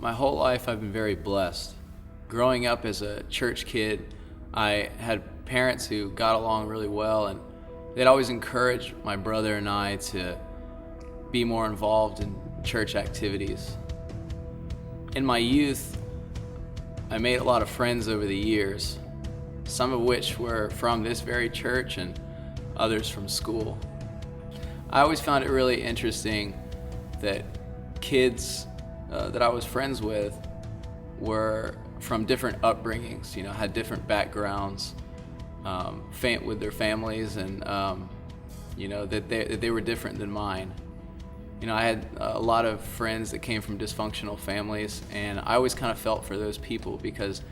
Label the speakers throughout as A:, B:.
A: My whole life I've been very blessed. Growing up as a church kid, I had parents who got along really well, and they'd always encourage my brother and I to be more involved in church activities. In my youth, I made a lot of friends over the years, some of which were from this very church and others from school. I always found it really interesting that kids that I was friends with were from different upbringings, had different backgrounds with their families, and that they were different than mine. I had a lot of friends that came from dysfunctional families, and I always kind of felt for those people because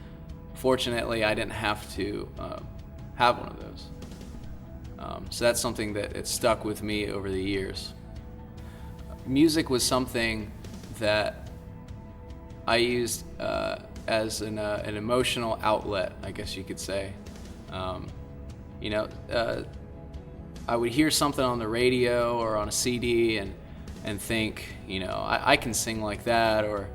A: fortunately I didn't have to have one of those. So that's something that it stuck with me over the years. Music was something that I used as an emotional outlet, I guess you could say. I would hear something on the radio or on a CD and think, I can sing like that, or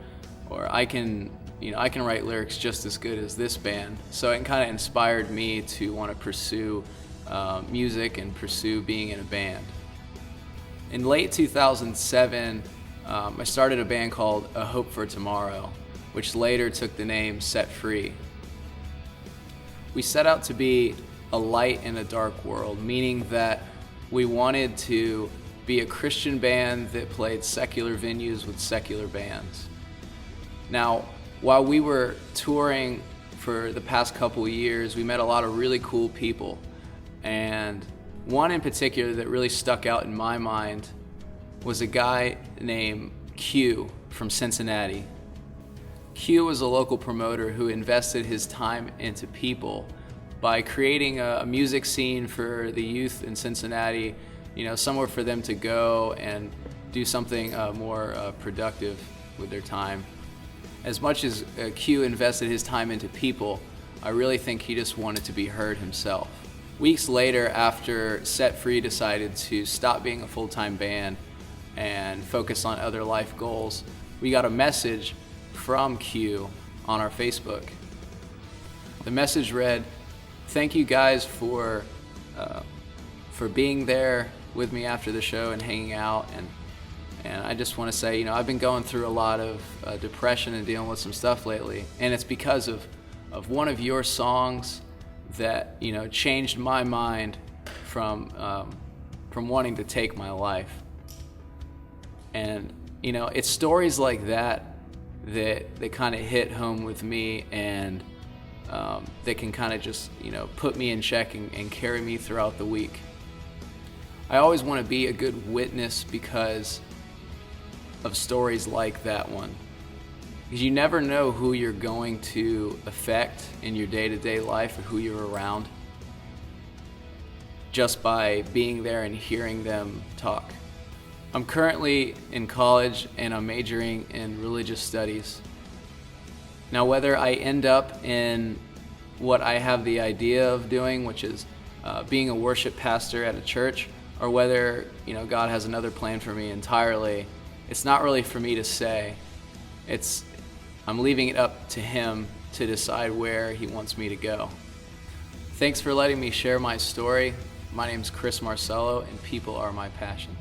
A: I can write lyrics just as good as this band. So it kind of inspired me to want to pursue music and pursue being in a band. In late 2007, I started a band called A Hope for Tomorrow, which later took the name Set Free. We set out to be a light in a dark world, meaning that we wanted to be a Christian band that played secular venues with secular bands. Now, while we were touring for the past couple of years, we met a lot of really cool people, and one in particular that really stuck out in my mind was a guy named Q from Cincinnati. Q was a local promoter who invested his time into people by creating a music scene for the youth in Cincinnati, somewhere for them to go and do something more productive with their time. As much as Q invested his time into people, I really think he just wanted to be heard himself. Weeks later, after Set Free decided to stop being a full-time band and focus on other life goals, we got a message from Q on our Facebook. The message read, "Thank you guys for being there with me after the show and hanging out, and I just want to say, I've been going through a lot of depression and dealing with some stuff lately, and it's because of one of your songs that changed my mind from wanting to take my life." And it's stories like that kind of hit home with me, and that can kind of just put me in check and carry me throughout the week. I always want to be a good witness because of stories like that one, because you never know who you're going to affect in your day-to-day life or who you're around just by being there and hearing them talk. I'm currently in college and I'm majoring in religious studies. Now, whether I end up in what I have the idea of doing, which is being a worship pastor at a church, or whether God has another plan for me entirely, it's not really for me to say. I'm leaving it up to Him to decide where He wants me to go. Thanks for letting me share my story. My name's Marcello, and people are my passion.